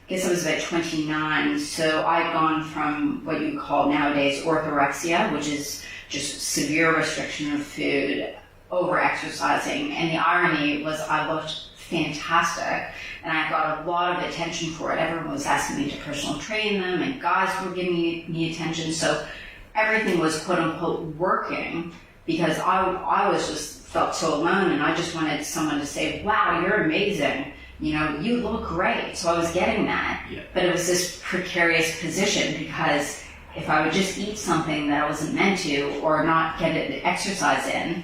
guess I was about 29, so I'd gone from what you call nowadays orthorexia, which is just severe restriction of food, over-exercising, and the irony was I looked fantastic, and I got a lot of attention for it. Everyone was asking me to personal train them, and guys were giving me attention, so everything was quote-unquote working, because I was just felt so alone, and I just wanted someone to say, wow, you're amazing. You know, you look great. So I was getting that, but it was this precarious position, because if I would just eat something that I wasn't meant to, or not get the exercise in,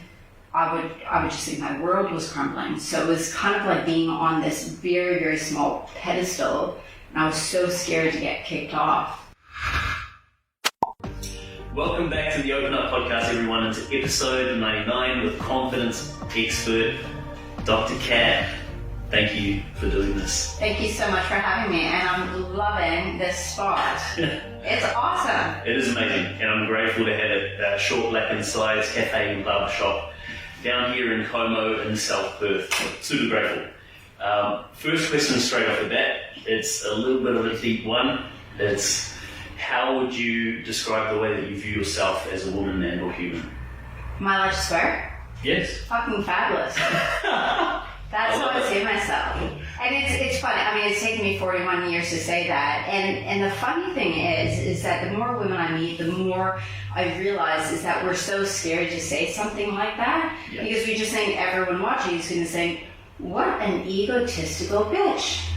I would just think my world was crumbling. So it was kind of like being on this very, very small pedestal, and I was so scared to get kicked off. Welcome back to the Open Up Podcast, everyone. It's episode 99 with confidence expert, Dr. Kat. Thank you for doing this. Thank you so much for having me, and I'm loving this spot. It's awesome. It is amazing, and I'm grateful to have it. Short Black and Sides Cafe and Barber Shop down here in Como in South Perth. Super grateful. First question straight off the bat. It's a little bit of a deep one. It's, how would you describe the way that you view yourself as a woman and or human? Am I allowed to swear? Yes. Fucking fabulous. That's how I see myself. And it's funny. I mean, it's taken me 41 years to say that. And the funny thing is that the more women I meet, the more I realize is that we're so scared to say something like that. Yes. Because we just think everyone watching is going to think, what an egotistical bitch.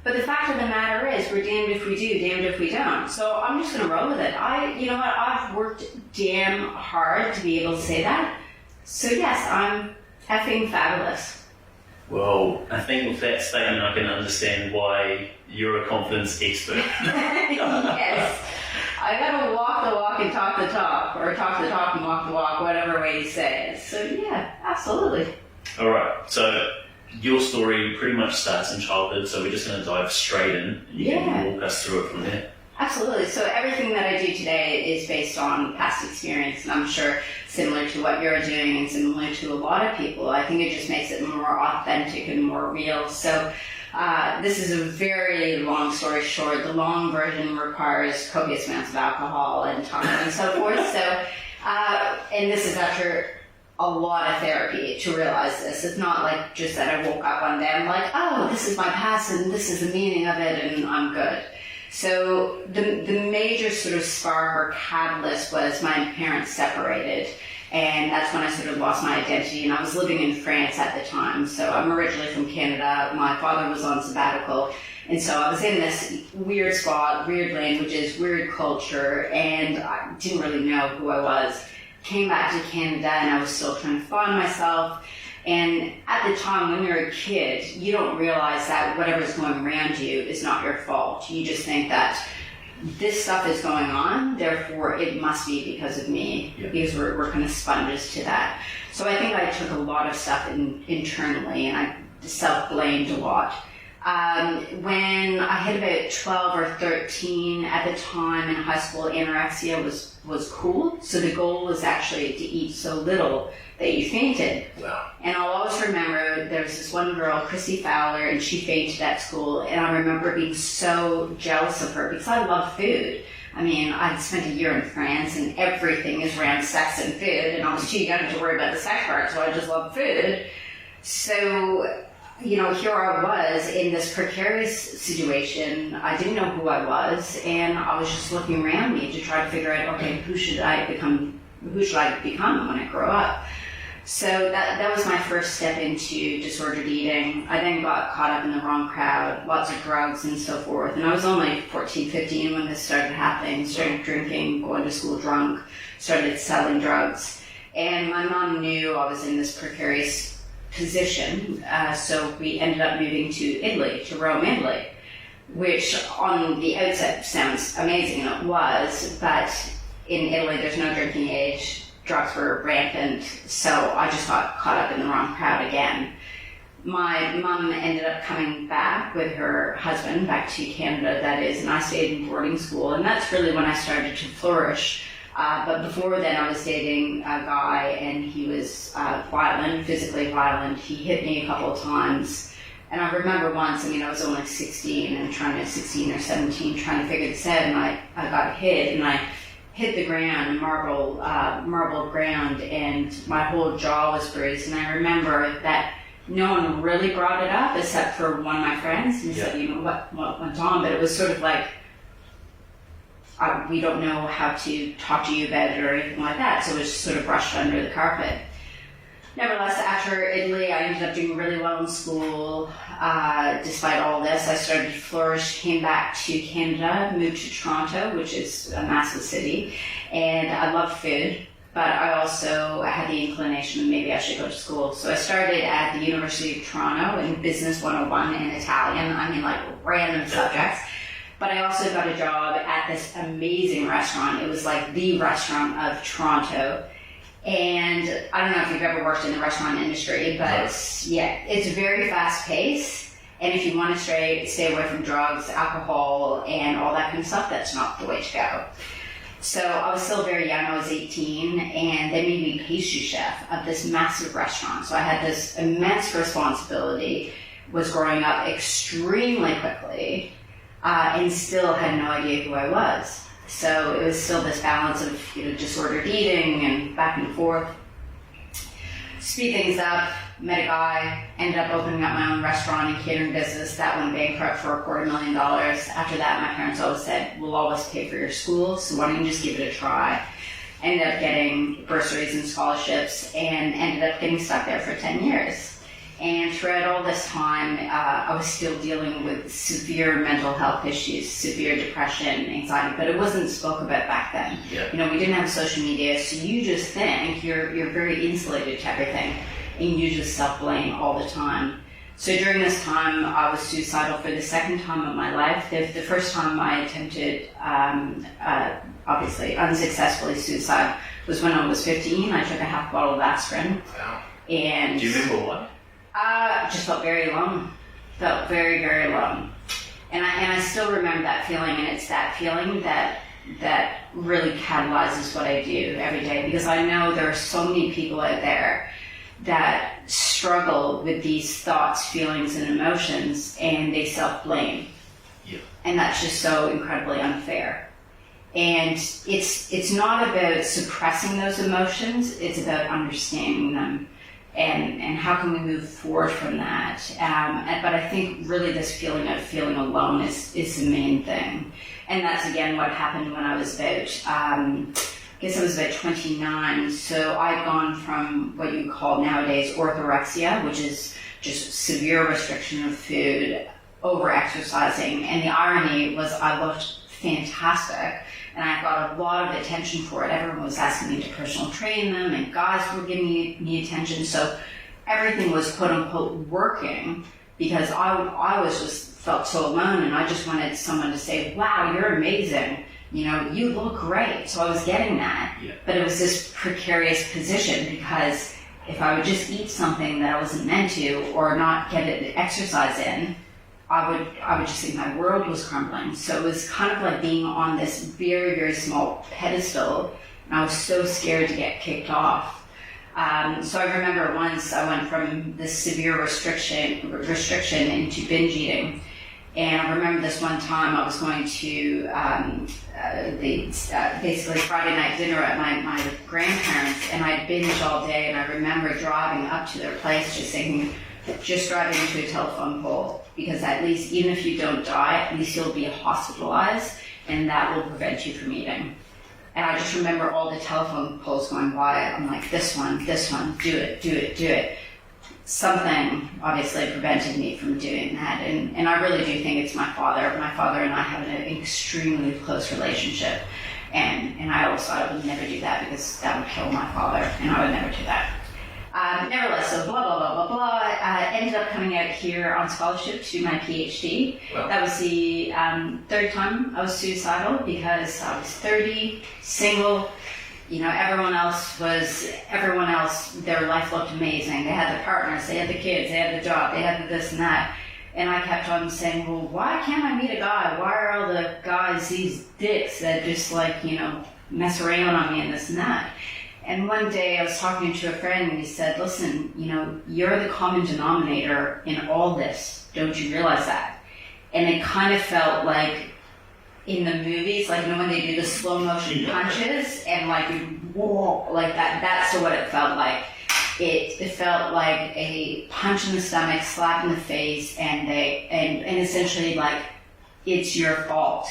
But the fact of the matter is, we're damned if we do, damned if we don't. So I'm just going to roll with it. You know what? I've worked damn hard to be able to say that. So yes, I'm effing fabulous. Well, I think with that statement I can understand why you're a confidence expert. Yes. I gotta walk the walk and talk the talk, or talk the talk and walk the walk, whatever way you say it. So yeah, absolutely. Alright, so your story pretty much starts in childhood, so we're just going to dive straight in, and you can walk us through it from there. Absolutely. So everything that I do today is based on past experience, and I'm sure similar to what you're doing and similar to a lot of people. I think it just makes it more authentic and more real. So this is a very long story short. The long version requires copious amounts of alcohol and time and so forth. So, and this is after a lot of therapy to realize this. It's not like just that I woke up one day and I'm like, oh, this is my past and this is the meaning of it and I'm good. So the major sort of spark or catalyst was my parents separated, and that's when I sort of lost my identity, and I was living in France at the time. So I'm originally from Canada. My father was on sabbatical, and so I was in this weird spot, weird languages, weird culture, and I didn't really know who I was. Came back to Canada, and I was still trying to find myself. And at the time, when you're a kid, you don't realize that whatever's going around you is not your fault. You just think that this stuff is going on, therefore it must be because of me, because we're kind of sponges to that. So I think I took a lot of stuff internally, and I self-blamed a lot. When I hit about 12 or 13, at the time in high school, anorexia was cool. So the goal was actually to eat so little that you fainted. Wow. And I'll always remember there was this one girl, Chrissy Fowler, and she fainted at school. And I remember being so jealous of her because I love food. I mean, I'd spent a year in France and everything is around sex and food. And I was too young to worry about the sex part, so I just loved food. So, you know, here I was in this precarious situation. I didn't know who I was, and I was just looking around me to try to figure out, okay, who should I become when I grow up? So that was my first step into disordered eating. I then got caught up in the wrong crowd, lots of drugs and so forth. And I was only 14, 15 when this started happening. Started drinking, going to school drunk, started selling drugs. And my mom knew I was in this precarious position. So we ended up moving to Italy, to Rome, Italy, which on the outset sounds amazing, and it was, but in Italy there's no drinking age. Drugs were rampant, so I just got caught up in the wrong crowd again. My mum ended up coming back with her husband back to Canada, that is, and I stayed in boarding school, and that's really when I started to flourish. But before then, I was dating a guy, and he was violent, physically violent. He hit me a couple of times, And I remember once, I was only 16 and 16 or 17, trying to figure this out, and I got hit, and I hit the ground, marble ground, and my whole jaw was bruised. And I remember that no one really brought it up except for one of my friends, and he said, what went on? But it was sort of like, we don't know how to talk to you about it or anything like that, so it was just sort of brushed under the carpet. Nevertheless, after Italy, I ended up doing really well in school. Despite all this, I started to flourish, came back to Canada, moved to Toronto, which is a massive city, and I loved food, but I also had the inclination that maybe I should go to school. So I started at the University of Toronto in Business 101 in Italian, like random subjects. But I also got a job at this amazing restaurant. It was like the restaurant of Toronto. And I don't know if you've ever worked in the restaurant industry, but yeah, it's very fast paced. And if you want to stay away from drugs, alcohol, and all that kind of stuff, that's not the way to go. So I was still very young. I was 18, and they made me pastry chef of this massive restaurant. So I had this immense responsibility, was growing up extremely quickly, and still had no idea who I was. So it was still this balance of disordered eating and back and forth. Speed things up, met a guy, ended up opening up my own restaurant and catering business. That went bankrupt for $250,000. After that, my parents always said, we'll always pay for your school, so why don't you just give it a try? Ended up getting bursaries and scholarships and ended up getting stuck there for 10 years. And throughout all this time, I was still dealing with severe mental health issues, severe depression, anxiety, but it wasn't spoke about back then. Yeah. We didn't have social media, so you just think you're very insulated to everything, and you just self-blame all the time. So during this time, I was suicidal for the second time of my life. The first time I attempted, obviously unsuccessfully, suicide was when I was 15. I took a half bottle of aspirin. Wow. And do you remember why? Just felt very alone. Felt very, very alone. And I still remember that feeling, and it's that feeling that really catalyzes what I do every day, because I know there are so many people out there that struggle with these thoughts, feelings, and emotions, and they self-blame. Yeah. And that's just so incredibly unfair. And it's not about suppressing those emotions, it's about understanding them. And how can we move forward from that? But I think really this feeling of feeling alone is the main thing. And that's again what happened when I was about, I guess I was about 29. So I'd gone from what you call nowadays orthorexia, which is just severe restriction of food, over-exercising. And the irony was I looked fantastic. And I got a lot of attention for it. Everyone was asking me to personal train them, and guys were giving me attention. So everything was quote unquote working, because I was just felt so alone, and I just wanted someone to say, wow, you're amazing. You look great. So I was getting that. Yeah. But it was this precarious position, because if I would just eat something that I wasn't meant to, or not get an exercise in, I would just think my world was crumbling. So it was kind of like being on this very, very small pedestal, and I was so scared to get kicked off. So I remember once I went from this severe restriction into binge eating. And I remember this one time I was going to basically Friday night dinner at my grandparents, and I'd binged all day, and I remember driving up to their place just thinking, just driving into a telephone pole, because at least, even if you don't die, at least you'll be hospitalized, and that will prevent you from eating. And I just remember all the telephone poles going by. I'm like, this one, do it. Something obviously prevented me from doing that, and I really do think it's my father. My father and I have an extremely close relationship, and I always thought I would never do that, because that would kill my father, and I would never do that. Nevertheless, so blah, blah, blah, blah, blah. I ended up coming out here on scholarship to do my PhD. Wow. That was the third time I was suicidal, because I was 30, single. Everyone else, their life looked amazing. They had the partners, they had the kids, they had the job, they had the this and that. And I kept on saying, well, why can't I meet a guy? Why are all the guys these dicks that just mess around on me and this and that? And one day I was talking to a friend and he said, listen, you're the common denominator in all this. Don't you realize that? And it kind of felt like in the movies, like, when they do the slow motion punches and like, whoa, like that, that's what it felt like. It felt like a punch in the stomach, slap in the face, and essentially like, it's your fault.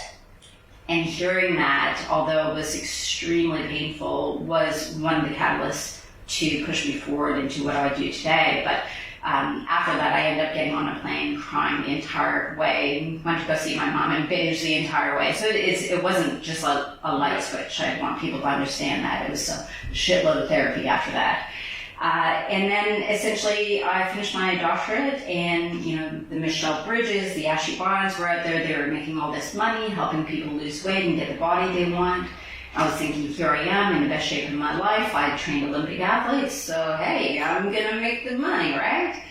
And hearing that, although it was extremely painful, was one of the catalysts to push me forward into what I do today. But after that, I ended up getting on a plane, crying the entire way, went to go see my mom and binged the entire way. So it wasn't just a light switch. I want people to understand that. It was a shitload of therapy after that. And then essentially I finished my doctorate, and the Michelle Bridges, the Ashley Barnes were out there. They were making all this money, helping people lose weight and get the body they want. I was thinking, here I am in the best shape of my life. I trained Olympic athletes, so hey, I'm gonna make the money, right?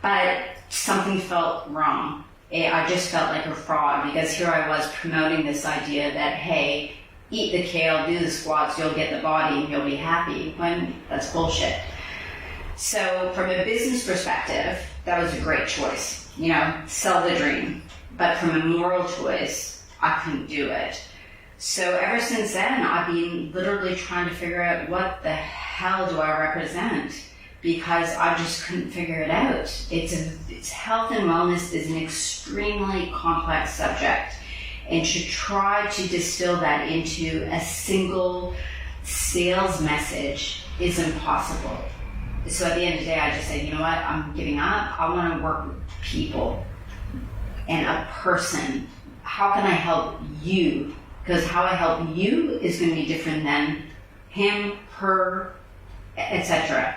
But something felt wrong. I just felt like a fraud, because here I was promoting this idea that, hey, eat the kale, do the squats, you'll get the body and you'll be happy, when that's bullshit. So from a business perspective, that was a great choice, sell the dream. But from a moral choice, I couldn't do it. So ever since then, I've been literally trying to figure out what the hell do I represent, because I just couldn't figure it out. It's health and wellness is an extremely complex subject, and to try to distill that into a single sales message is impossible. So at the end of the day, I just said, you know what, I'm giving up. I want to work with people and a person. How can I help you? Because how I help you is going to be different than him, her, etc.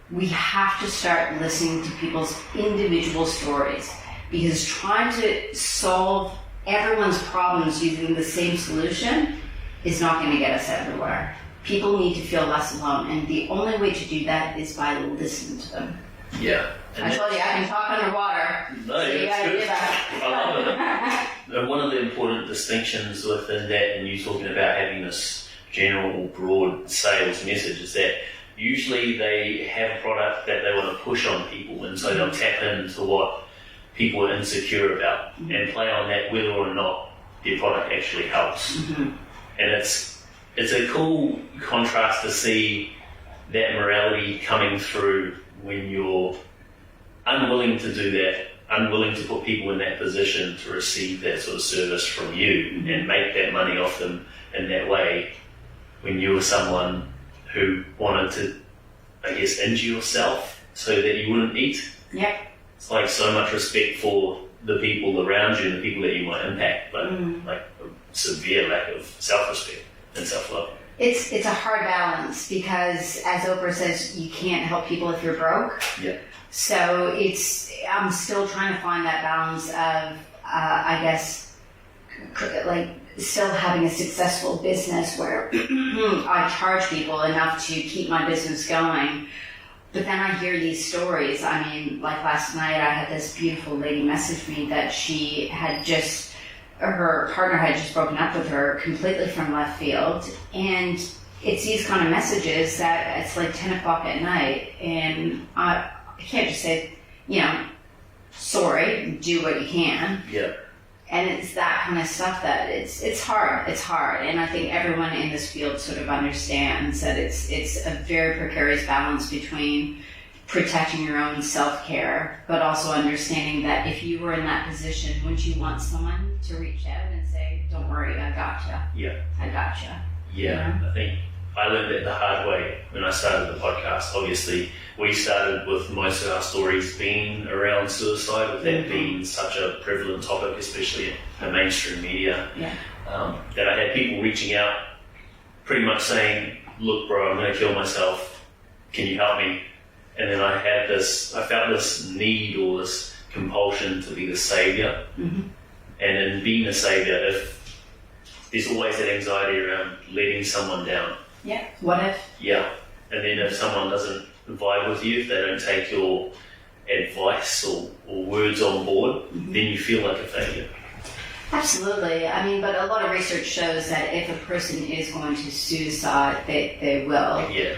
We have to start listening to people's individual stories, because trying to solve everyone's problems using the same solution is not going to get us everywhere. People need to feel less alone, and the only way to do that is by listening to them. Yeah. I told you, I can talk underwater. No, so you gotta do that. I love it. One of the important distinctions within that, and you talking about having this general broad sales message, is that usually they have a product that they want to push on people, and so they'll tap into what people are insecure about and play on that whether or not their product actually helps. And it's a cool contrast to see that morality coming through when you're unwilling to do that, unwilling to put people in that position to receive that sort of service from you and make that money off them in that way, when you were someone who wanted to, I guess, injure yourself so that you wouldn't eat. Yep. It's like so much respect for the people around you and the people that you might impact, but like a severe lack of self-respect and self-love. It's a hard balance, because as Oprah says, you can't help people if you're broke. Yeah. So I'm still trying to find that balance of, I guess, like still having a successful business where I charge people enough to keep my business going. But then I hear these stories. I mean, like last night I had this beautiful lady message me that she had her partner had just broken up with her completely from left field. And it's these kind of messages that it's like 10 o'clock at night, and I can't just say, sorry, do what you can. Yeah. And it's that kind of stuff that it's hard. It's hard. And I think everyone in this field sort of understands that it's a very precarious balance between protecting your own self-care, but also understanding that if you were in that position, wouldn't you want someone to reach out and say, don't worry, I gotcha. Yeah. I gotcha. Yeah. I think I learned that the hard way when I started the podcast. Obviously, we started with most of our stories being around suicide, with that being such a prevalent topic, especially in the mainstream media, that I had people reaching out pretty much saying, look, bro, I'm going to kill myself. Can you help me? And then I felt this need or this compulsion to be the savior. And in being a savior, if there's always that anxiety around letting someone down. Yeah. What if? Yeah. And then if someone doesn't vibe with you, if they don't take your advice or words on board, then you feel like a failure. Absolutely. I mean, but a lot of research shows that if a person is going to suicide, they will. Yeah.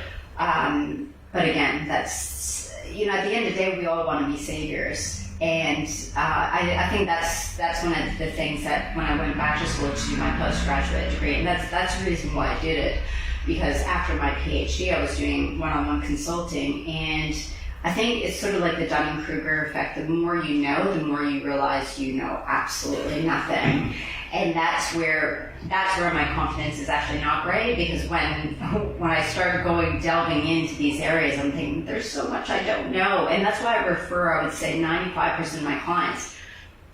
But again, that's, at the end of the day, we all want to be saviors. And I think that's one of the things that when I went back to school to do my postgraduate degree, and that's the reason why I did it, because after my PhD, I was doing one-on-one consulting, and I think it's sort of like the Dunning-Kruger effect. The more you know, the more you realize you know absolutely nothing. And that's where my confidence is actually not great, because when I started delving into these areas, I'm thinking there's so much I don't know. And that's why I would say 95% of my clients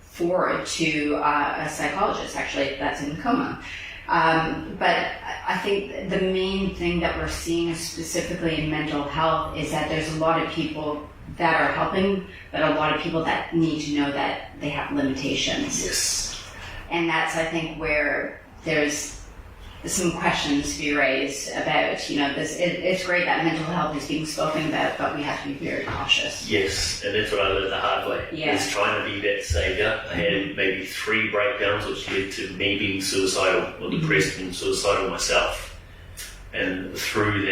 forward to a psychologist, actually, that's in coma. But I think the main thing that we're seeing specifically in mental health is that there's a lot of people that are helping, but a lot of people that need to know that they have limitations. Yes. And that's, I think, where there's some questions to be raised about, this. It's great that mental health is being spoken about, but we have to be very cautious. Yes, and that's what I learned the hard way. Yeah. Is trying to be that saviour. I had maybe 3 breakdowns, which led to me being suicidal or depressed and suicidal myself. And through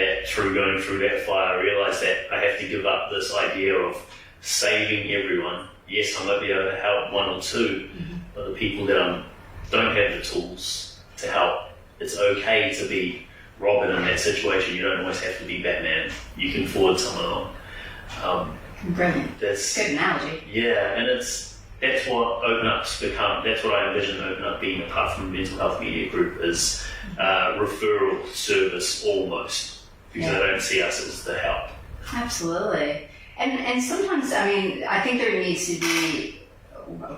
going through that fire, I realised that I have to give up this idea of saving everyone. Yes, I might be able to help 1 or 2, but the people that don't have the tools to help, it's okay to be Robin in that situation. You don't always have to be Batman. You can forward someone on. Brilliant. That's good analogy. Yeah, and that's what Open Up's become. That's what I envision Open Up being, apart from mental health media group, is referral service almost, because they don't see us as the help. Absolutely. And sometimes, I think there needs to be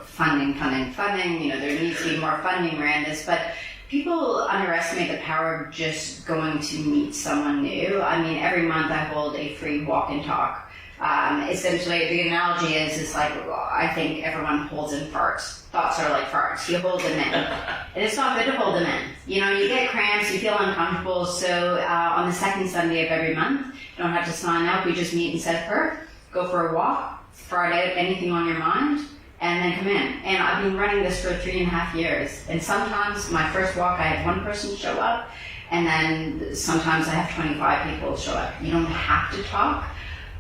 funding. There needs to be more funding around this, but people underestimate the power of just going to meet someone new. Every month I hold a free walk and talk. Essentially, the analogy is like, I think everyone holds in farts. Thoughts are like farts. You hold them in. And it's not good to hold them in. You get cramps, you feel uncomfortable, so on the second Sunday of every month, you don't have to sign up. We just meet instead of her, go for a walk, fart out anything on your mind, and then come in. And I've been running this for 3.5 years. And sometimes my first walk, I have 1 person show up, and then sometimes I have 25 people show up. You don't have to talk,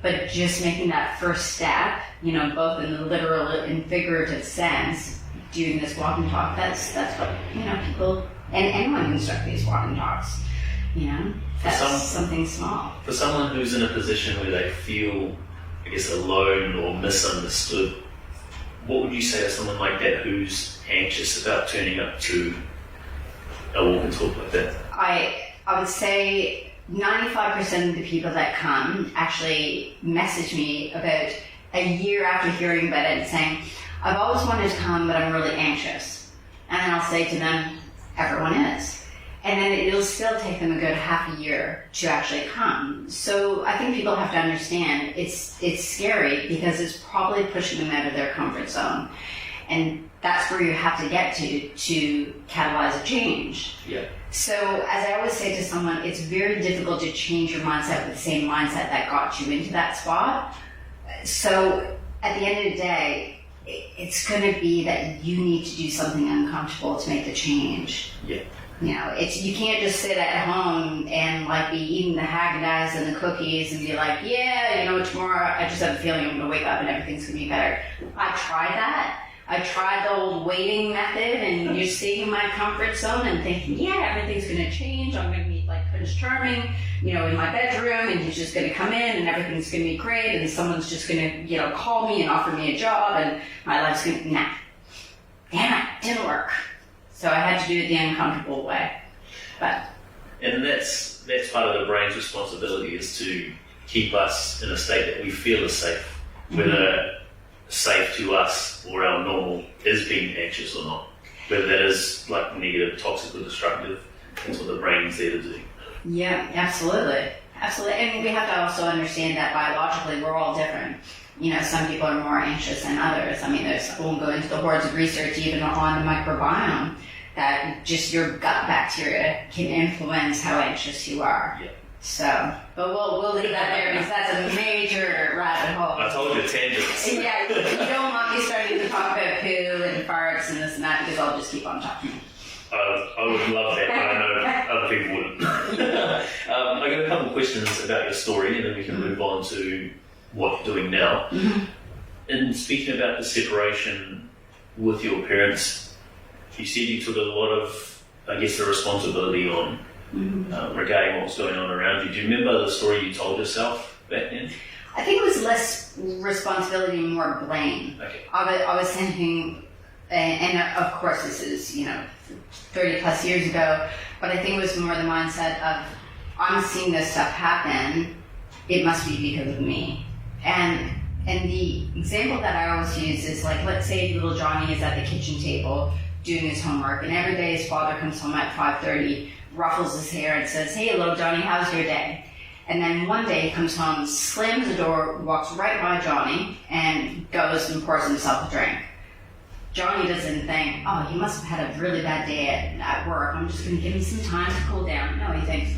but just making that first step, both in the literal and figurative sense, doing this walk and talk, that's what, people, and anyone can start these walk and talks, that's something small. For someone who's in a position where they feel, I guess, alone or misunderstood, what would you say to someone like that who's anxious about turning up to a walk and talk like that? I would say 95% of the people that come actually message me about a year after hearing about it and saying, I've always wanted to come, but I'm really anxious. And then I'll say to them, everyone is. And then it'll still take them a good half a year to actually come. So I think people have to understand it's scary because it's probably pushing them out of their comfort zone. And that's where you have to get to catalyze a change. Yeah. So as I always say to someone, it's very difficult to change your mindset with the same mindset that got you into that spot. So at the end of the day, it's going to be that you need to do something uncomfortable to make the change. Yeah. You can't just sit at home and be eating the Haagen-Dazs and the cookies and be like, tomorrow I just have a feeling I'm going to wake up and everything's going to be better. I tried that. I tried the old waiting method, and you're staying in my comfort zone and thinking, everything's going to change. I'm going to be like Prince Charming, in my bedroom, and he's just going to come in and everything's going to be great, and someone's just going to, call me and offer me a job, and my life's going to, damn it, didn't work. So I had to do it the uncomfortable way. And that's part of the brain's responsibility, is to keep us in a state that we feel is safe, whether safe to us or our normal is being anxious or not, whether that is negative, toxic or destructive. That's what the brain's there to do. Yeah, absolutely. And we have to also understand that biologically we're all different. Some people are more anxious than others. I won't go into the hordes of research even on the microbiome, that just your gut bacteria can influence how anxious you are. Yeah. So, but we'll leave that there because that's a major rabbit hole. I told you, tangents. Yeah, you don't want me starting to talk about poo and farts and this and that because I'll just keep on talking. I would love that, but I know other people wouldn't. I got a couple of questions about your story, and then we can move on to what you're doing now. Mm-hmm. In speaking about the separation with your parents, you said you took a lot of, I guess, the responsibility on regarding what was going on around you. Do you remember the story you told yourself back then? I think it was less responsibility and more blame. Okay. I was thinking, and of course this is, 30 plus years ago, but I think it was more the mindset of, I'm seeing this stuff happen, it must be because of me. And the example that I always use is like, let's say little Johnny is at the kitchen table doing his homework, and every day his father comes home at 5:30, ruffles his hair and says, hey little Johnny, how's your day? And then one day he comes home, slams the door, walks right by Johnny, and goes and pours himself a drink. Johnny doesn't think, oh, he must have had a really bad day at work. I'm just going to give him some time to cool down. No, he thinks,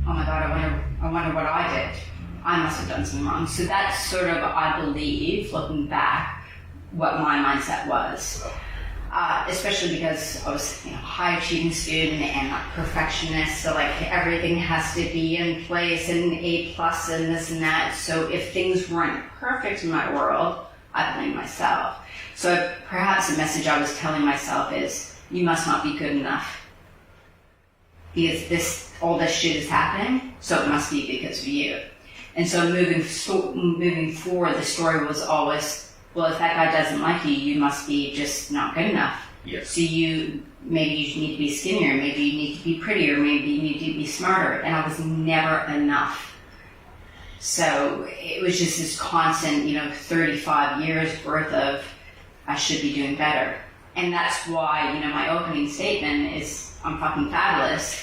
oh my God, I wonder what I did. I must have done something wrong. So that's sort of, I believe, looking back, what my mindset was. Especially because I was a high achieving student and a perfectionist, so like everything has to be in place and A+ and this and that. So if things weren't perfect in my world, I blame myself. So perhaps the message I was telling myself is, you must not be good enough. Because all this shit is happening, so it must be because of you. And so moving forward, the story was always, well, if that guy doesn't like you, you must be just not good enough. Yes. So maybe you need to be skinnier, maybe you need to be prettier, maybe you need to be smarter. And I was never enough. So it was just this constant, 35 years worth of, I should be doing better. And that's why, my opening statement is, I'm fucking fabulous.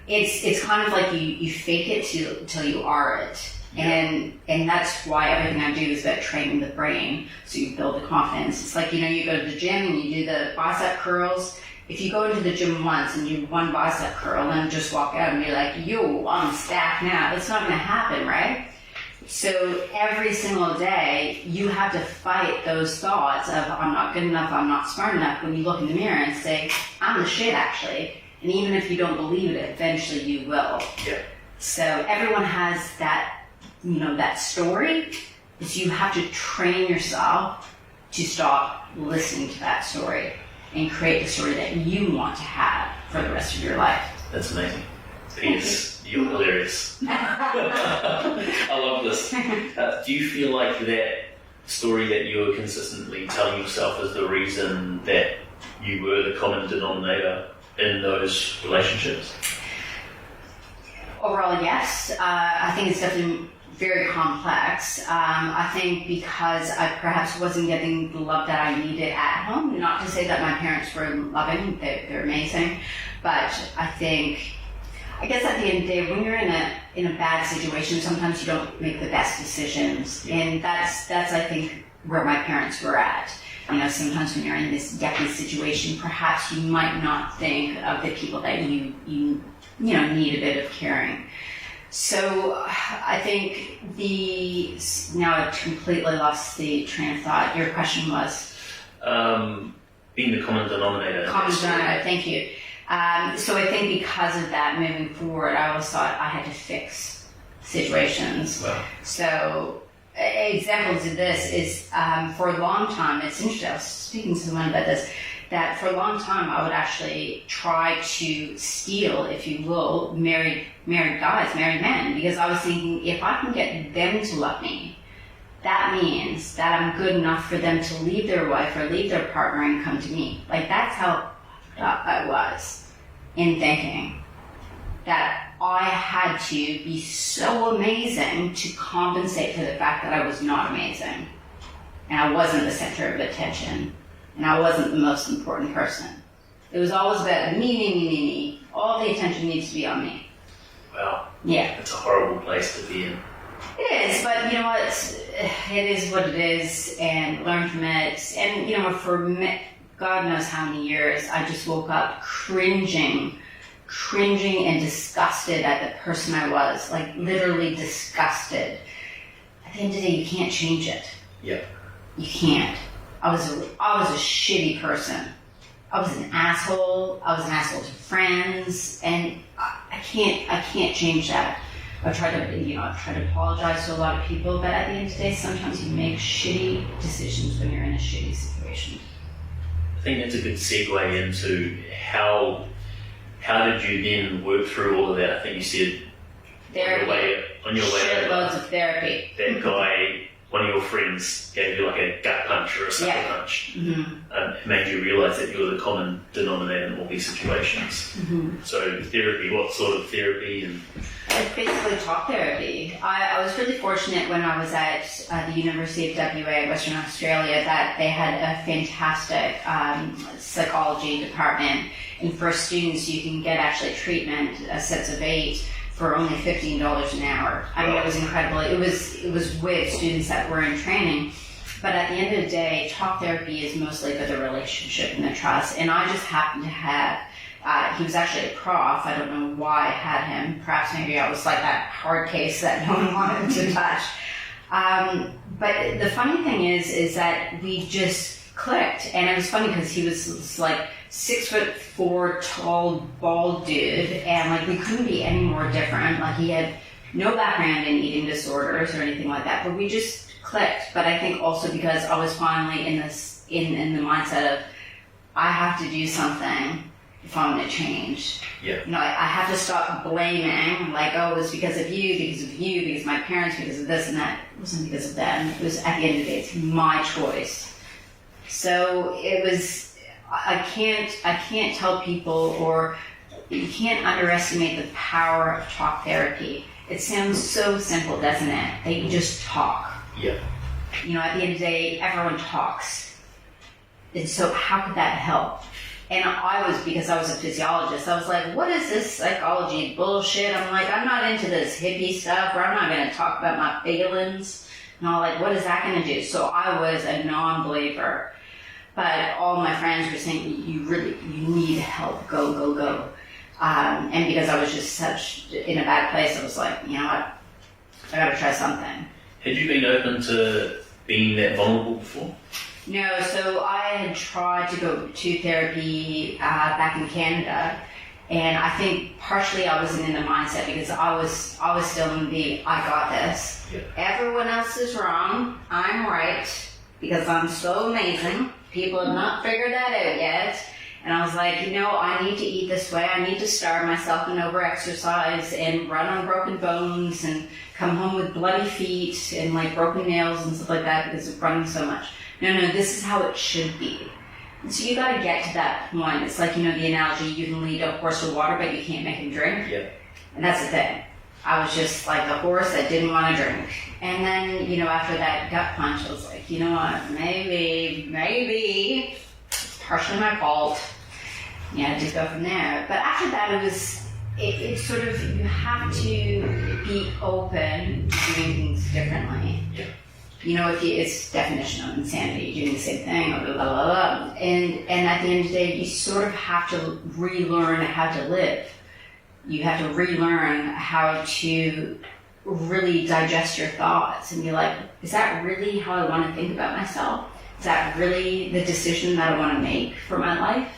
It's kind of like you fake it till you are it. Yeah. And that's why everything I do is about training the brain, so you build the confidence. It's like, you go to the gym and you do the bicep curls. If you go into the gym once and do one bicep curl and then just walk out and be like, yo, I'm stacked now, it's not going to happen, right? So every single day, you have to fight those thoughts of, I'm not good enough, I'm not smart enough, when you look in the mirror and say, I'm the shit, actually. And even if you don't believe it, eventually you will. Yeah. So everyone has that, that story, is you have to train yourself to stop listening to that story and create the story that you want to have for the rest of your life. That's amazing. P.S. You're hilarious. I love this. Do you feel like that story that you were consistently telling yourself is the reason that you were the common denominator in those relationships? Overall, yes. I think it's definitely very complex. I think because I perhaps wasn't getting the love that I needed at home. Not to say that my parents were loving, they're amazing, but I guess at the end of the day, when you're in a bad situation, sometimes you don't make the best decisions, and that's I think where my parents were at. Sometimes when you're in this yucky situation, perhaps you might not think of the people that you need a bit of caring. So I think now I've completely lost the train of thought. Your question was? Being the common denominator. Common denominator, thank you. So I think because of that, moving forward, I always thought I had to fix situations. Wow. So examples of this is, for a long time, it's interesting, I was speaking to someone about this, that for a long time I would actually try to steal, if you will, married guys, married men, because I was thinking, if I can get them to love me, that means that I'm good enough for them to leave their wife or leave their partner and come to me. Like, that's how I was in thinking that I had to be so amazing to compensate for the fact that I was not amazing, and I wasn't the center of attention, and I wasn't the most important person. It was always about me. All the attention needs to be on me. Wow. Yeah. It's a horrible place to be in. It is, but you know what? It is what it is, and learn from it. And for me, God knows how many years, I just woke up cringing cringing and disgusted at the person I was, like literally disgusted. At the end of the day, you can't change it. Yeah. You can't. I was a shitty person. I was an asshole. I was an asshole to friends, and I can't change that. I've tried to apologize to a lot of people, but at the end of the day, sometimes you make shitty decisions when you're in a shitty situation. I think that's a good segue into how did you then work through all of that? I think you said Therapy. on your way Shitloads of therapy. that guy, one of your friends, gave you like a gut punch or a sucker punch. It made you realise that you were the common denominator in all these situations. So therapy, what sort of therapy? And It's basically talk therapy. I was really fortunate when I was at the University of WA, Western Australia, that they had a fantastic psychology department. And for students, you can get actually treatment, sets of 8, for only $15 an hour. I mean, it was incredible. It was with students that were in training. But at the end of the day, talk therapy is mostly about the relationship and the trust. And I just happened to have, he was actually a prof. I don't know why I had him. Perhaps maybe I was like that hard case that no one wanted to touch. But the funny thing is that we just clicked. And it was funny because he was like 6'4" tall, bald dude, and like we couldn't be any more different. Like he had no background in eating disorders or anything like that, but we just clicked. But I think also because I was finally in the mindset of I have to do something if I'm going to change. Yeah. You know, I have to stop blaming, like, oh, it was because of you, because of my parents, because of this and that. It wasn't because of them. It was, at the end of the day, it's my choice. So it was. I can't tell people, or you can't underestimate the power of talk therapy. It sounds so simple, doesn't it? That you just talk. Yeah. You know, at the end of the day, everyone talks. And so how could that help? And because I was a physiologist, I was like, what is this psychology bullshit? I'm like, I'm not into this hippie stuff, or I'm not going to talk about my feelings. And I'm like, what is that going to do? So I was a non-believer. But all my friends were saying, you need help, go. And because I was just in a bad place, I was like, you know what, I gotta try something. Had you been open to being that vulnerable before? No, so I had tried to go to therapy back in Canada, and I think partially I wasn't in the mindset because I was still in the, I got this. Yeah. Everyone else is wrong, I'm right, because I'm so amazing. People have not figured that out yet. And I was like, you know, I need to eat this way. I need to starve myself and over-exercise and run on broken bones and come home with bloody feet and like broken nails and stuff like that because of running so much. No, this is how it should be. And so you got to get to that point. It's like, you know, the analogy, you can lead a horse to water, but you can't make him drink. Yeah. And that's the thing. I was just like the horse that didn't want to drink. And then, you know, after that gut punch, I was like, you know what, maybe, it's partially my fault. Yeah, just go from there. But after that, it's sort of, you have to be open to doing things differently. Yeah. You know, it's definition of insanity, doing the same thing, blah, blah, blah, blah. And at the end of the day, you sort of have to relearn how to live. You have to relearn how to really digest your thoughts and be like, is that really how I want to think about myself? Is that really the decision that I want to make for my life?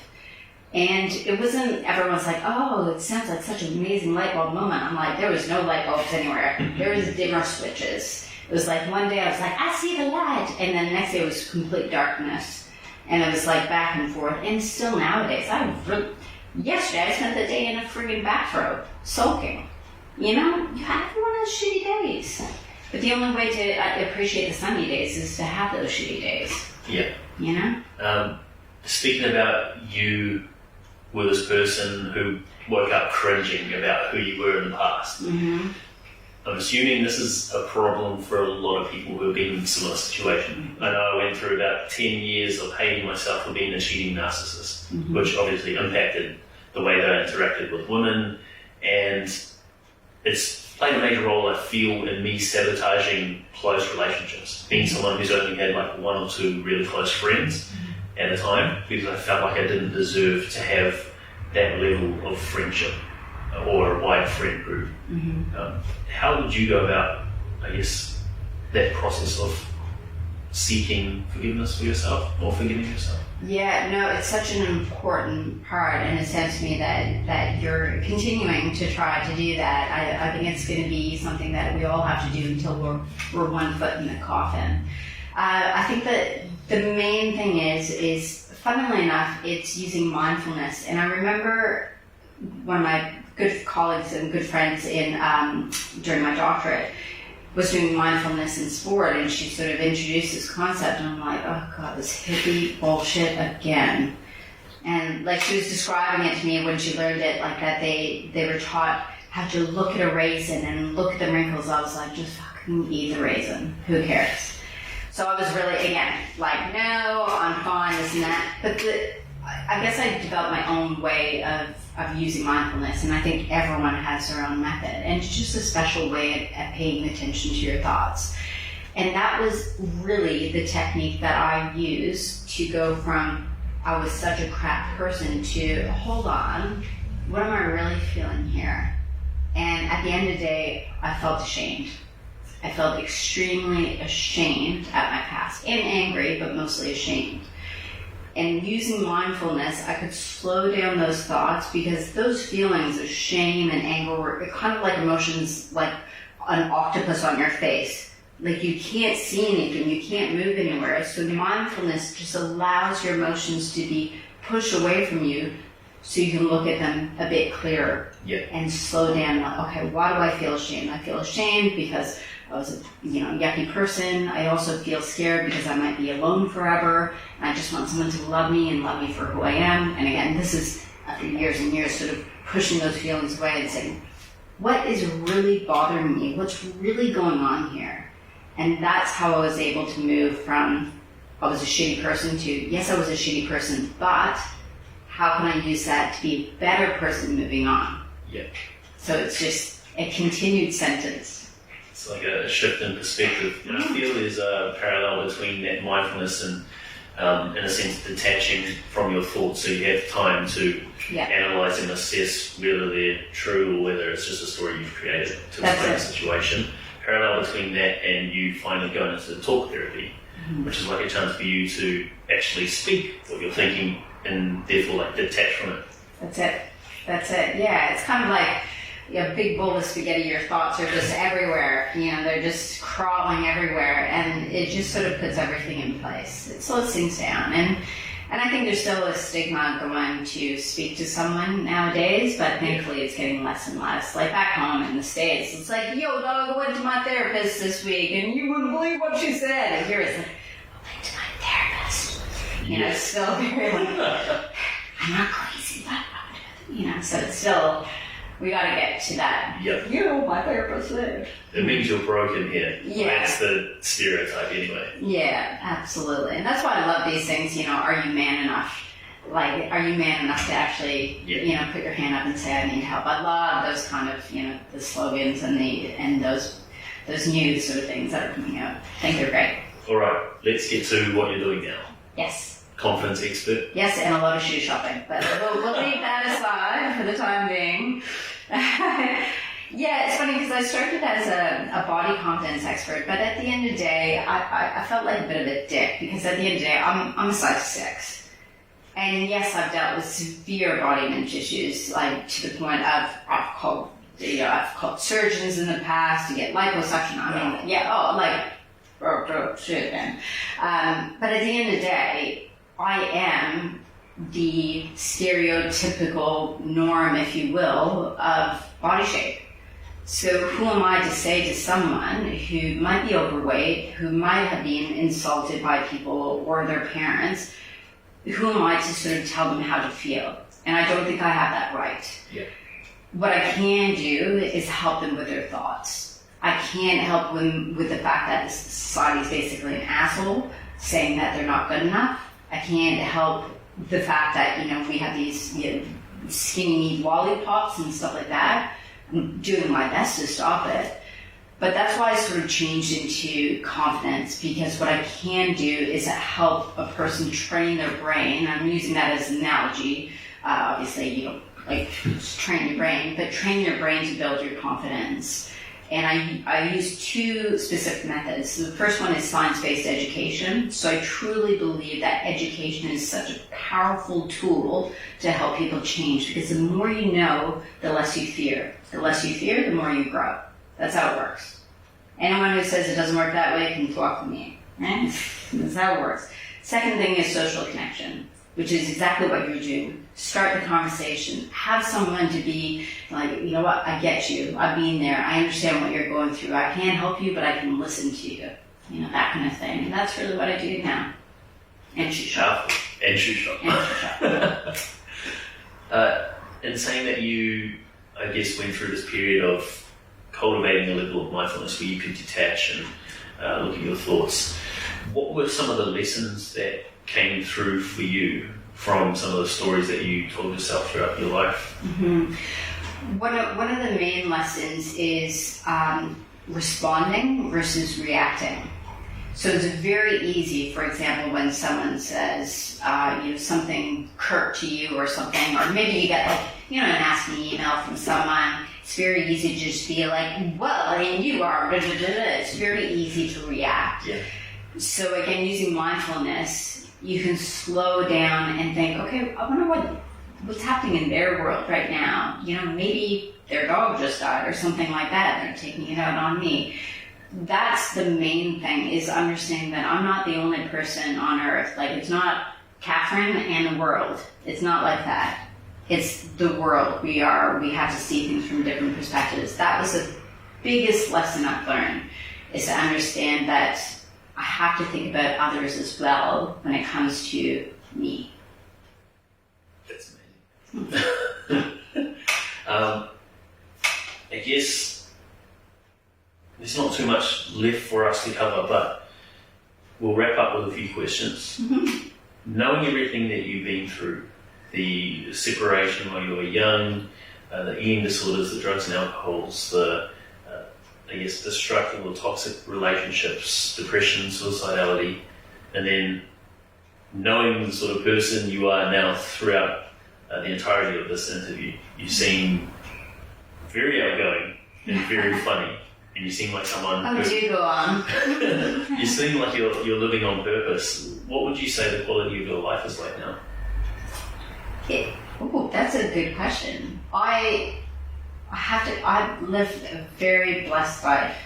And it wasn't, everyone's like, oh, it sounds like such an amazing light bulb moment. I'm like, there was no light bulbs anywhere. There was dimmer switches. It was like one day I was like, I see the light. And then the next day it was complete darkness. And it was like back and forth. And still nowadays, yesterday I spent the day in a friggin' bathrobe, sulking. You know, everyone has shitty days. But the only way to appreciate the sunny days is to have those shitty days. Yeah. You know? Speaking about you were this person who woke up cringing about who you were in the past. Mm-hmm. I'm assuming this is a problem for a lot of people who have been in a similar situation. I know I went through about 10 years of hating myself for being a cheating narcissist, which obviously impacted the way that I interacted with women, and it's played a major role, I feel, in me sabotaging close relationships, being someone who's only had like one or two really close friends at a time, because I felt like I didn't deserve to have that level of friendship or a wide friend group. How would you go about, I guess, that process of seeking forgiveness for yourself or forgiving yourself? Yeah, no, it's such an important part, and it sounds to me that you're continuing to try to do that. I think it's going to be something that we all have to do until we're 1 foot in the coffin. I think that the main thing is funnily enough, it's using mindfulness. And I remember one of my good colleagues and good friends during my doctorate was doing mindfulness in sport, and she sort of introduced this concept, and I'm like, oh god, this hippie bullshit again. And like she was describing it to me when she learned it, like that they were taught how to look at a raisin and look at the wrinkles. I was like, just fucking eat the raisin. Who cares? So I was really, again, like, no, I'm fine, this and that. But I guess I developed my own way of using mindfulness, and I think everyone has their own method. And it's just a special way at paying attention to your thoughts. And that was really the technique that I used to go from, I was such a crap person, to, hold on, what am I really feeling here? And at the end of the day, I felt ashamed. I felt extremely ashamed at my past, and angry, but mostly ashamed. And using mindfulness, I could slow down those thoughts, because those feelings of shame and anger were kind of like emotions, like an octopus on your face. Like you can't see anything, you can't move anywhere. So mindfulness just allows your emotions to be pushed away from you, so you can look at them a bit clearer. And slow down. Like, okay, why do I feel ashamed? I feel ashamed because I was a yucky person. I also feel scared because I might be alone forever. And I just want someone to love me and love me for who I am. And again, this is after years and years sort of pushing those feelings away and saying, what is really bothering me? What's really going on here? And that's how I was able to move from, I was a shitty person, to, yes, I was a shitty person, but how can I use that to be a better person moving on? So it's just a continued sentence. It's like a shift in perspective. And I feel there's a parallel between that mindfulness and, in a sense, detaching from your thoughts, so you have time to analyse and assess whether they're true or whether it's just a story you've created to explain the situation. Parallel between that and you finally going into talk therapy, which is like a chance for you to actually speak what you're thinking and therefore like detach from it. That's it. Yeah, it's kind of like a big bowl of spaghetti. Your thoughts are just everywhere. They're just crawling everywhere, and it just sort of puts everything in place. It slows things down, and I think there's still a stigma going to speak to someone nowadays, but thankfully it's getting less and less. Like back home in the States, it's like, yo, dog, I went to my therapist this week, and you wouldn't believe what she said. And here it's like, I went to my therapist. It's still very like, I'm not crazy, but so it's still, we got to get to that. My therapist said. It means you're broken here. That's the stereotype anyway. Yeah, absolutely. And that's why I love these things, are you man enough? Like, are you man enough to actually, put your hand up and say, I need help? I love those kind of, the slogans and those new sort of things that are coming out. I think they're great. All right, let's get to what you're doing now. Yes. Confidence expert. Yes, and a lot of shoe shopping, but we'll leave that aside for the time being. Yeah, it's funny because I started as a body confidence expert, but at the end of the day, I felt like a bit of a dick, because at the end of the day, I'm a size 6. And yes, I've dealt with severe body image issues, like to the point of I've called surgeons in the past to get liposuction. Shit, man. But at the end of the day, I am the stereotypical norm, if you will, of body shape. So who am I to say to someone who might be overweight, who might have been insulted by people or their parents, who am I to sort of tell them how to feel? And I don't think I have that right. What I can do is help them with their thoughts. I can't help them with the fact that this society is basically an asshole, saying that they're not good enough. I can't help the fact that, we have these skinny lollipops and stuff like that. I'm doing my best to stop it. But that's why I sort of changed into confidence, because what I can do is help a person train their brain. I'm using that as an analogy. obviously you don't like train your brain, but train your brain to build your confidence. And I use two specific methods. So the first one is science-based education. So I truly believe that education is such a powerful tool to help people change, because the more you know, the less you fear. The less you fear, the more you grow. That's how it works. Anyone who says it doesn't work that way can talk to me. Right? That's how it works. Second thing is social connection, which is exactly what you're doing. Start the conversation. Have someone to be like, you know what, I get you. I've been there. I understand what you're going through. I can't help you, but I can listen to you. You know, that kind of thing. And that's really what I do now. And shoot shop. And shoot shop. And shoot shop. In saying that you, I guess, went through this period of cultivating a level of mindfulness where you could detach and look at your thoughts, what were some of the lessons that came through for you from some of the stories that you told yourself throughout your life? Mm-hmm. One of the main lessons is responding versus reacting. So it's very easy, for example, when someone says something curt to you or something, or maybe you get a nasty email from someone. It's very easy to just be like, well, and you are, blah, blah, blah, blah. It's very easy to react. Yeah. So again, using mindfulness, you can slow down and think, okay, I wonder what's happening in their world right now. Maybe their dog just died or something like that. They're taking it out on me. That's the main thing, is understanding that I'm not the only person on earth. Like, it's not Katherine and the world. It's not like that. It's the world. We have to see things from different perspectives. That was the biggest lesson I've learned, is to understand that I have to think about others as well when it comes to me. That's amazing. I guess there's not too much left for us to cover, but we'll wrap up with a few questions. Mm-hmm. Knowing everything that you've been through, the separation while you were young, the eating disorders, the drugs and alcohols, the destructive or toxic relationships, depression, suicidality, and then knowing the sort of person you are now throughout the entirety of this interview. You seem very outgoing and very funny, and you seem like someone do go on. you seem like you're living on purpose. What would you say the quality of your life is like now? That's a good question. I've lived a very blessed life.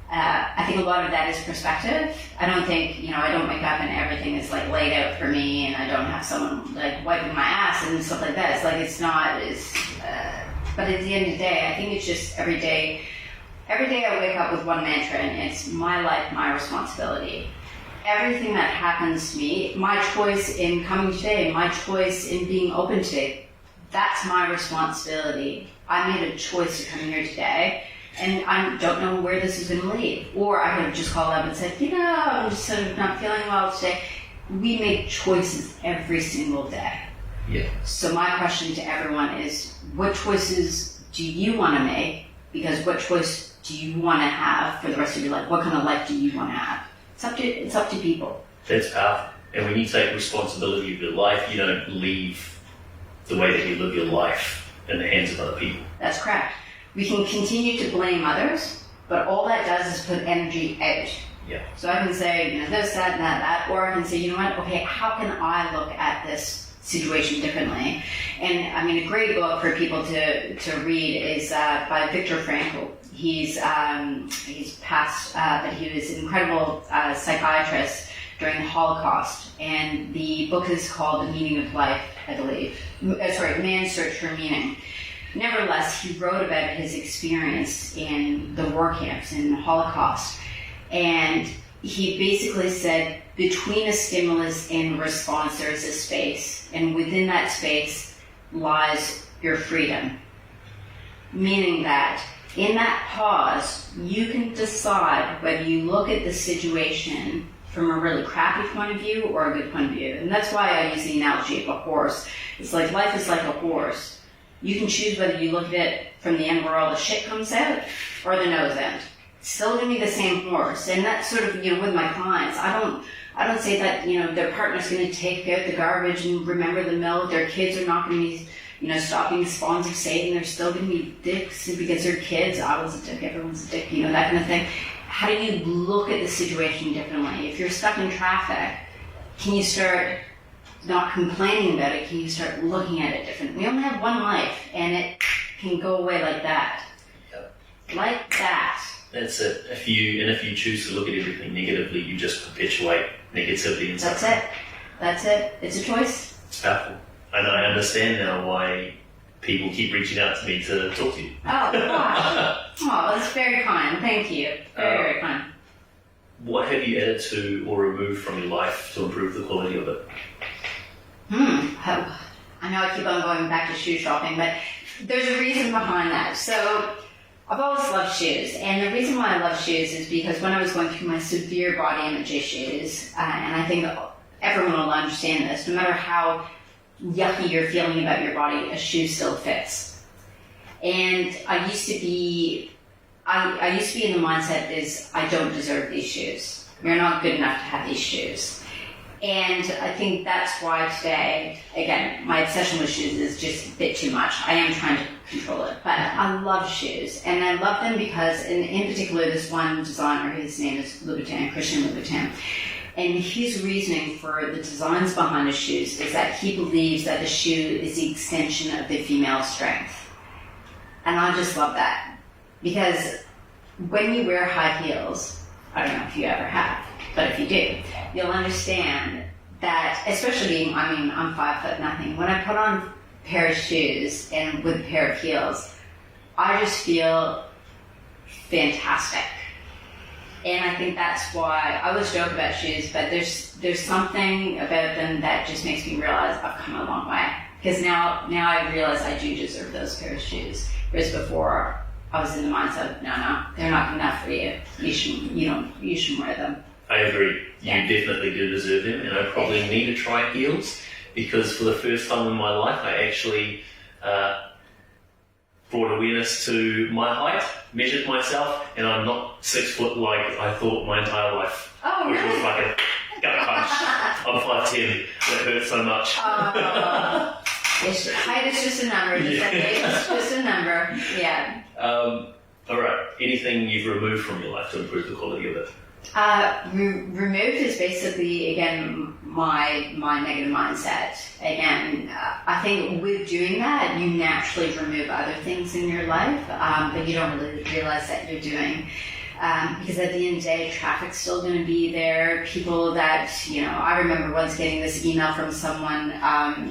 I think a lot of that is perspective. I don't think, I don't wake up and everything is like laid out for me, and I don't have someone like wiping my ass and stuff like that. It's like, but at the end of the day, I think it's just every day I wake up with one mantra, and it's my life, my responsibility. Everything that happens to me, my choice in coming today, my choice in being open today, that's my responsibility. I made a choice to come here today, and I don't know where this is going to lead. Or I could have just called up and said, I'm just sort of not feeling well today. We make choices every single day. Yeah. So my question to everyone is, what choices do you want to make? Because what choice do you want to have for the rest of your life? What kind of life do you want to have? It's up to people. That's powerful. And when you take responsibility of your life, you don't leave the way that you live your life in the hands of other people. That's correct. We can continue to blame others, but all that does is put energy out. Yeah. So I can say, this, that, and that, or I can say, okay, how can I look at this situation differently? And I mean, a great book for people to read is by Viktor Frankl. He's passed, but he was an incredible psychiatrist during the Holocaust, and the book is called The Meaning of Life, I believe. Man's Search for Meaning. Nevertheless, he wrote about his experience in the war camps in the Holocaust, and he basically said, between a stimulus and a response, there is a space, and within that space lies your freedom. Meaning that in that pause, you can decide whether you look at the situation from a really crappy point of view or a good point of view. And that's why I use the analogy of a horse. It's like life is like a horse. You can choose whether you look at it from the end where all the shit comes out or the nose end. still gonna be the same horse. And that's sort of, with my clients, I don't say that, their partner's gonna take out the garbage and remember the milk. Their kids are not gonna be, stopping spawns of Satan. They're still gonna be dicks because they're kids. I was a dick, everyone's a dick, that kind of thing. How do you look at the situation differently? If you're stuck in traffic, can you start not complaining about it? Can you start looking at it differently? We only have one life, and it can go away like that. Yep. Like that. That's it. If you choose to look at everything negatively, you just perpetuate negativity and stuff. That's it. It's a choice. It's powerful. And I understand now why people keep reaching out to me to talk to you. Oh, gosh. Oh, that's very kind. Thank you. Very kind. What have you added to or removed from your life to improve the quality of it? I know I keep on going back to shoe shopping, but there's a reason behind that. So I've always loved shoes, and the reason why I love shoes is because when I was going through my severe body image issues, and I think everyone will understand this, no matter how yucky you're feeling about your body, a shoe still fits. And I used to be in the mindset is I don't deserve these shoes. You're not good enough to have these shoes. And I think that's why today, again, my obsession with shoes is just a bit too much. I am trying to control it, but I love shoes. And I love them because, in particular, this one designer, his name is Christian Louboutin, and his reasoning for the designs behind his shoes is that he believes that the shoe is the extension of the female strength. And I just love that. Because when you wear high heels, I don't know if you ever have, but if you do, you'll understand that, especially I'm 5 foot nothing. When I put on a pair of shoes and with a pair of heels, I just feel fantastic. And I think that's why I always joke about shoes, but there's something about them that just makes me realize I've come a long way. Because now I realize I do deserve those pair of shoes. Whereas before, I was in the mindset of, no, they're not good enough for you. You should wear them. I agree. You definitely do deserve them, and I probably need to try heels because for the first time in my life, I actually brought awareness to my height, measured myself, and I'm not 6 foot like I thought my entire life. Oh, which really? was like a gut punch. I'm 5'10". That hurts so much. Height is just a number. It's just a number. Yeah. All right. Anything you've removed from your life to improve the quality of it? Removed is basically, again, my negative mindset. Again, I think with doing that, you naturally remove other things in your life, but you don't really realize that you're doing. Because at the end of the day, traffic's still going to be there. People that, I remember once getting this email from someone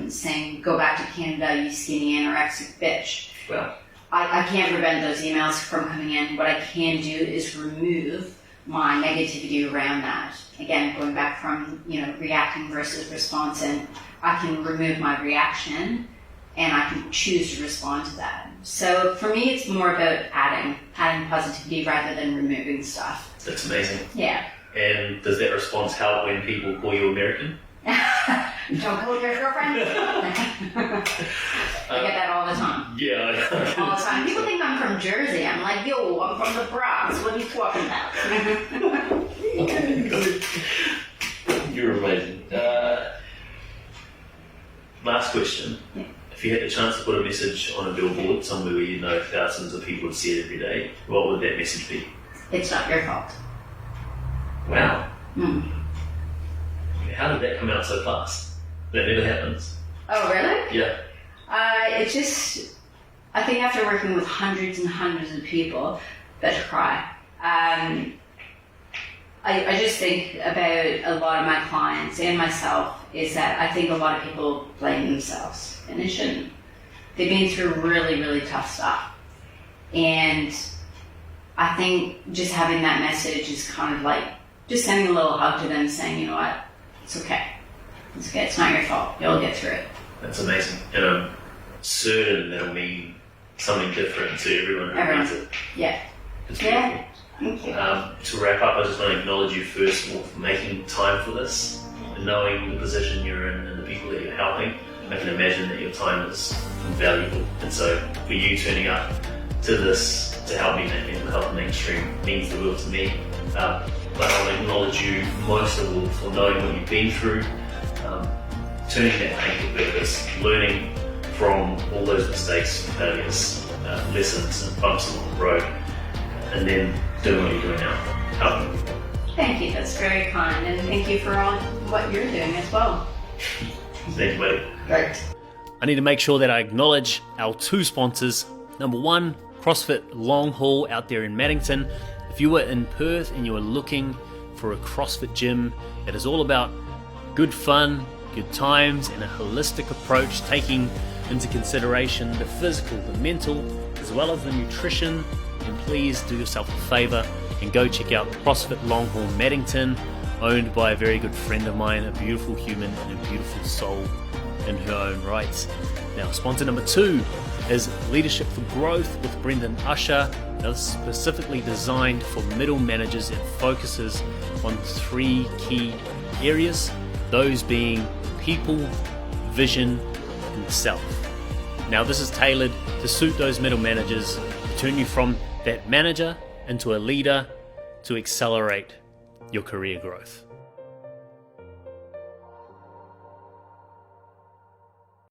saying, go back to Canada, you skinny anorexic bitch. Well, I can't prevent those emails from coming in. What I can do is remove my negativity around that. Again, going back from, reacting versus responding, I can remove my reaction and I can choose to respond to that. So for me, it's more about adding positivity rather than removing stuff. That's amazing. Yeah. And does that response help when people call you American? Don't call your girlfriend. I get that all the time. Yeah. All the time. People think I'm from Jersey. I'm like, yo, I'm from the Bronx. What are you talking about? You're amazing. Last question. Yeah. If you had the chance to put a message on a billboard somewhere where you know thousands of people would see it every day, what would that message be? It's not your fault. Wow. How did that come out so fast? That never happens. Oh, really? Yeah. I think after working with hundreds and hundreds of people that cry, I just think about a lot of my clients and myself is that I think a lot of people blame themselves, and they shouldn't. They've been through really, really tough stuff. And I think just having that message is kind of like just sending a little hug to them saying, you know what, it's okay. It's okay, it's not your fault. You'll get through it. That's amazing. And I'm certain that'll mean something different to everyone who reads it. Yeah. It's beautiful. Yeah. Thank you. To wrap up, I just want to acknowledge you first of all for making time for this and knowing the position you're in and the people that you're helping. I can imagine that your time is valuable. And so for you turning up to this to help me make mental health mainstream means the world to me. But I'll acknowledge you most of all for knowing what you've been through, turning that pain to purpose, learning from all those mistakes, failures, lessons and bumps along the road, and then doing what you're doing now, helping people. Thank you, that's very kind, and thank you for all what you're doing as well. Thank you, buddy. Great. I need to make sure that I acknowledge our two sponsors. Number one, CrossFit Long Haul out there in Maddington. If you were in Perth and you were looking for a CrossFit gym that is all about good fun, good times, and a holistic approach taking into consideration the physical, the mental, as well as the nutrition, then please do yourself a favor and go check out CrossFit Long Haul Maddington, owned by a very good friend of mine, a beautiful human and a beautiful soul in her own right. Now, sponsor number two is Leadership for Growth with Brendan Usher. That is specifically designed for middle managers and focuses on three key areas, those being people, vision, and self. Now, this is tailored to suit those middle managers, to turn you from that manager into a leader, to accelerate your career growth.